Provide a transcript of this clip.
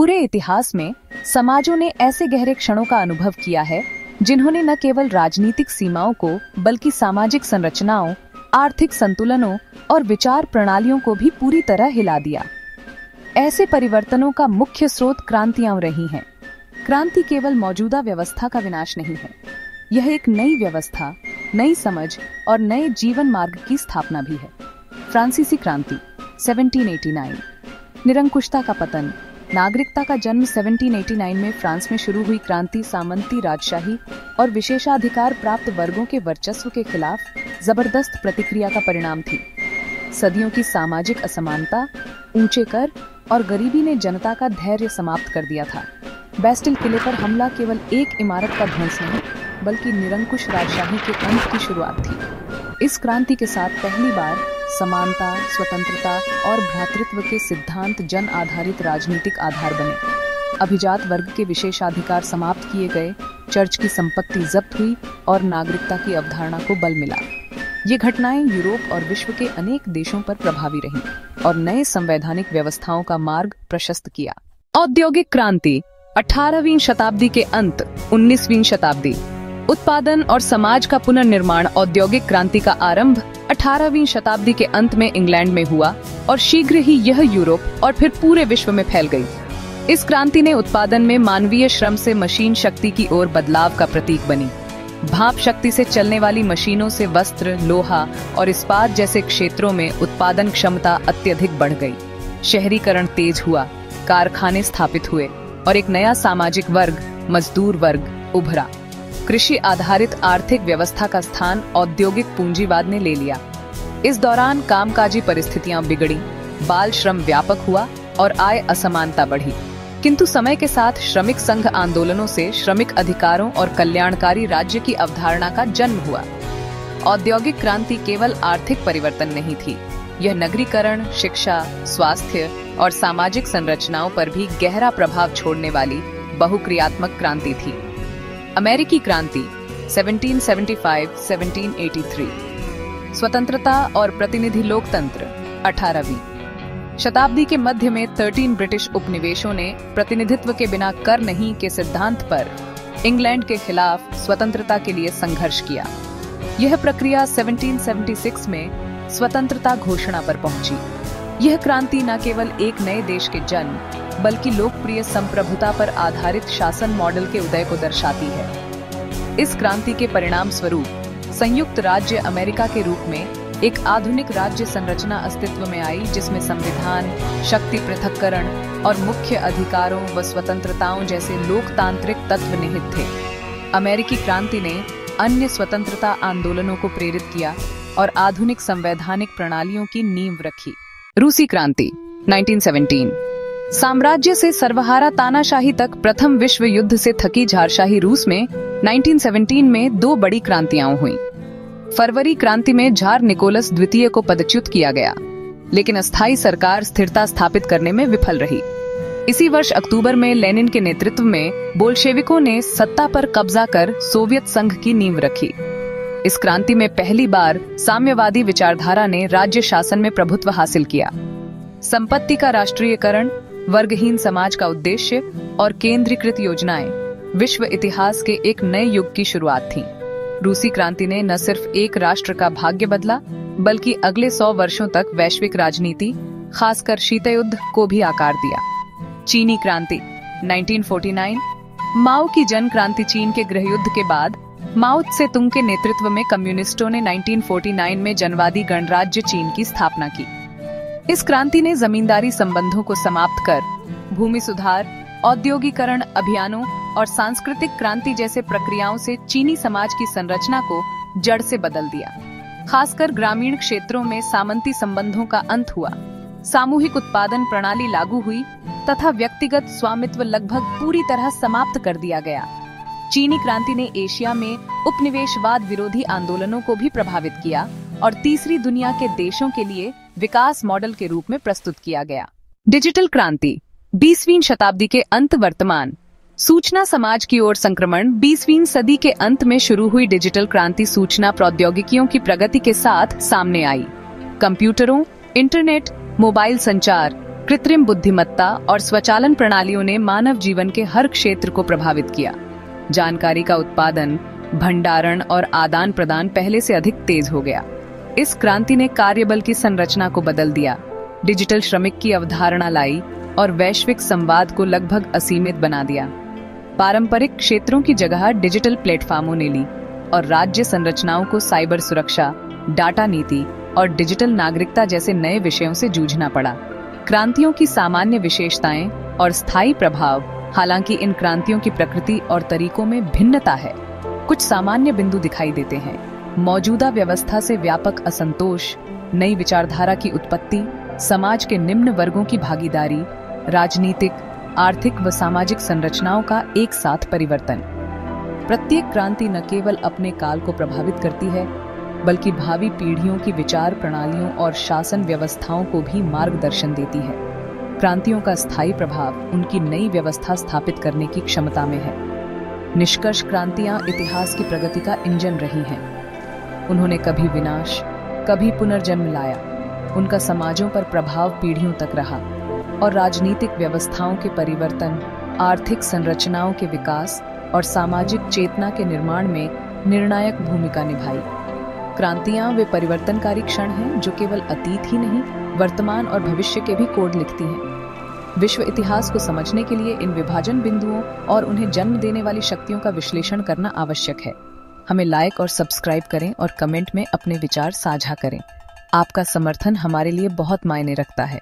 पूरे इतिहास में समाजों ने ऐसे गहरे क्षणों का अनुभव किया है जिन्होंने न केवल राजनीतिक सीमाओं को बल्कि सामाजिक संरचनाओं, आर्थिक संतुलनों और विचार प्रणालियों को भी पूरी तरह हिला दिया। ऐसे परिवर्तनों का मुख्य स्रोत क्रांतियां रही हैं। क्रांति केवल मौजूदा व्यवस्था का विनाश नहीं है, यह एक नई व्यवस्था, नई समझ और नए जीवन मार्ग की स्थापना भी है। फ्रांसीसी क्रांति 1789, निरंकुशता का पतन, नागरिकता का जन्म 1789 में फ्रांस में शुरू हुई क्रांति सामंती राजशाही और विशेषाधिकार प्राप्त वर्गों के वर्चस्व के खिलाफ जबरदस्त प्रतिक्रिया का परिणाम थी। सदियों की सामाजिक असमानता, ऊंचे कर और गरीबी ने जनता का धैर्य समाप्त कर दिया था। बेस्टिल किले पर हमला केवल एक इमारत का ध्वंस नहीं बल्कि निरंकुश राजशाही के अंत की शुरुआत थी। इस क्रांति के साथ पहली बार समानता, स्वतंत्रता और भ्रातृत्व के सिद्धांत जन आधारित राजनीतिक आधार बने। अभिजात वर्ग के विशेषाधिकार समाप्त किए गए, चर्च की संपत्ति जब्त हुई और नागरिकता की अवधारणा को बल मिला। ये घटनाएं यूरोप और विश्व के अनेक देशों पर प्रभावी रहीं और नए संवैधानिक व्यवस्थाओं का मार्ग प्रशस्त किया। औद्योगिक क्रांति 18वीं शताब्दी के अंत 19वीं शताब्दी, उत्पादन और समाज का पुनर्निर्माण। औद्योगिक क्रांति का आरंभ 18वीं शताब्दी के अंत में इंग्लैंड में हुआ और शीघ्र ही यह यूरोप और फिर पूरे विश्व में फैल गई। इस क्रांति ने उत्पादन में मानवीय श्रम से मशीन शक्ति की ओर बदलाव का प्रतीक बनी। भाप शक्ति से चलने वाली मशीनों से वस्त्र, लोहा और इस्पात जैसे क्षेत्रों में उत्पादन क्षमता अत्यधिक बढ़ गई। शहरीकरण तेज हुआ, कारखाने स्थापित हुए और एक नया सामाजिक वर्ग, मजदूर वर्ग उभरा। कृषि आधारित आर्थिक व्यवस्था का स्थान औद्योगिक पूंजीवाद ने ले लिया। इस दौरान कामकाजी परिस्थितियां बिगड़ी, बाल श्रम व्यापक हुआ और आय असमानता बढ़ी। किंतु समय के साथ श्रमिक संघ आंदोलनों से श्रमिक अधिकारों और कल्याणकारी राज्य की अवधारणा का जन्म हुआ। औद्योगिक क्रांति केवल आर्थिक परिवर्तन नहीं थी, यह नगरीकरण, शिक्षा, स्वास्थ्य और सामाजिक संरचनाओं पर भी गहरा प्रभाव छोड़ने वाली बहुक्रियात्मक क्रांति थी। अमेरिकी क्रांति 1775-1783, स्वतंत्रता और प्रतिनिधि लोकतंत्र 18वीं शताब्दी के मध्य में 13 ब्रिटिश उपनिवेशों ने प्रतिनिधित्व के बिना कर नहीं के सिद्धांत पर इंग्लैंड के खिलाफ स्वतंत्रता के लिए संघर्ष किया। यह प्रक्रिया 1776 में स्वतंत्रता घोषणा पर पहुंची। यह क्रांति न केवल एक नए देश के जन्म बल्कि लोकप्रिय संप्रभुता पर आधारित शासन मॉडल के उदय को दर्शाती है। इस क्रांति के परिणाम स्वरूप संयुक्त राज्य अमेरिका के रूप में एक आधुनिक राज्य संरचना अस्तित्व में आई, जिसमें संविधान, शक्ति पृथक्करण और मुख्य अधिकारों व स्वतंत्रताओं जैसे लोकतांत्रिक तत्व निहित थे। अमेरिकी क्रांति ने अन्य स्वतंत्रता आंदोलनों को प्रेरित किया और आधुनिक संवैधानिक प्रणालियों की नींव रखी। रूसी क्रांति 1917, साम्राज्य से सर्वहारा तानाशाही तक प्रथम विश्व युद्ध से थकी झारशाही रूस में 1917 में दो बड़ी क्रांतियां हुईं। फरवरी क्रांति में झार निकोलस द्वितीय को पदच्युत किया गया, लेकिन अस्थायी सरकार स्थिरता स्थापित करने में विफल रही। इसी वर्ष अक्टूबर में लेनिन के नेतृत्व में बोल्शेविकों ने सत्ता पर कब्जा कर सोवियत संघ की नींव रखी। इस क्रांति में पहली बार साम्यवादी विचारधारा ने राज्य शासन में प्रभुत्व हासिल किया। संपत्ति का राष्ट्रीयकरण, वर्गहीन समाज का उद्देश्य और केंद्रीकृत योजनाएं विश्व इतिहास के एक नए युग की शुरुआत थी। रूसी क्रांति ने न सिर्फ एक राष्ट्र का भाग्य बदला बल्कि अगले 100 वर्षों तक वैश्विक राजनीति, खासकर शीत युद्ध को भी आकार दिया। चीनी क्रांति 1949, माओ की जन क्रांति। चीन के गृहयुद्ध के बाद माओ त्से-तुंग के नेतृत्व में कम्युनिस्टों ने 1949 में जनवादी गणराज्य चीन की स्थापना की। इस क्रांति ने जमींदारी संबंधों को समाप्त कर भूमि सुधार, औद्योगिकरण अभियानों और सांस्कृतिक क्रांति जैसे प्रक्रियाओं से चीनी समाज की संरचना को जड़ से बदल दिया। खासकर ग्रामीण क्षेत्रों में सामंती संबंधों का अंत हुआ, सामूहिक उत्पादन प्रणाली लागू हुई तथा व्यक्तिगत स्वामित्व लगभग पूरी तरह समाप्त कर दिया गया। चीनी क्रांति ने एशिया में उपनिवेशवाद विरोधी आंदोलनों को भी प्रभावित किया और तीसरी दुनिया के देशों के लिए विकास मॉडल के रूप में प्रस्तुत किया गया। डिजिटल क्रांति 20वीं शताब्दी के अंत। वर्तमान सूचना समाज की ओर संक्रमण 20वीं सदी के अंत में शुरू हुई डिजिटल क्रांति सूचना प्रौद्योगिकियों की प्रगति के साथ सामने आई। कंप्यूटरों, इंटरनेट, मोबाइल संचार, कृत्रिम बुद्धिमत्ता और स्वचालन प्रणालियों ने मानव जीवन के हर क्षेत्र को प्रभावित किया। जानकारी का उत्पादन, भंडारण और आदान प्रदान पहले से अधिक तेज हो गया। इस क्रांति ने कार्यबल की संरचना को बदल दिया, डिजिटल श्रमिक की अवधारणा लाई और वैश्विक संवाद को लगभग असीमित बना दिया। पारंपरिक क्षेत्रों की जगह डिजिटल प्लेटफॉर्मों ने ली और राज्य संरचनाओं को साइबर सुरक्षा, डाटा नीति और डिजिटल नागरिकता जैसे नए विषयों से जूझना पड़ा। क्रांतियों की सामान्य विशेषताएं और स्थायी प्रभाव। हालांकि इन क्रांतियों की प्रकृति और तरीकों में भिन्नता है, कुछ सामान्य बिंदु दिखाई देते हैं। मौजूदा व्यवस्था से व्यापक असंतोष, नई विचारधारा की उत्पत्ति, समाज के निम्न वर्गों की भागीदारी, राजनीतिक, आर्थिक व सामाजिक संरचनाओं का एक साथ परिवर्तन। प्रत्येक क्रांति न केवल अपने काल को प्रभावित करती है, बल्कि भावी पीढ़ियों की विचार प्रणालियों और शासन व्यवस्थाओं को भी मार्गदर्शन देती है। क्रांतियों का स्थायी प्रभाव उनकी नई व्यवस्था स्थापित करने की क्षमता में है। निष्कर्ष, क्रांतियां इतिहास की प्रगति का इंजन रही हैं। उन्होंने कभी विनाश, कभी पुनर्जन्म लाया। उनका समाजों पर प्रभाव पीढ़ियों तक रहा और राजनीतिक व्यवस्थाओं के परिवर्तन, आर्थिक संरचनाओं के विकास और सामाजिक चेतना के निर्माण में निर्णायक भूमिका निभाई। क्रांतियां वे परिवर्तनकारी क्षण हैं जो केवल अतीत ही नहीं, वर्तमान और भविष्य के भी कोड लिखती हैं। विश्व इतिहास को समझने के लिए इन विभाजन बिंदुओं और उन्हें जन्म देने वाली शक्तियों का विश्लेषण करना आवश्यक है। हमें लाइक और सब्सक्राइब करें और कमेंट में अपने विचार साझा करें। आपका समर्थन हमारे लिए बहुत मायने रखता है।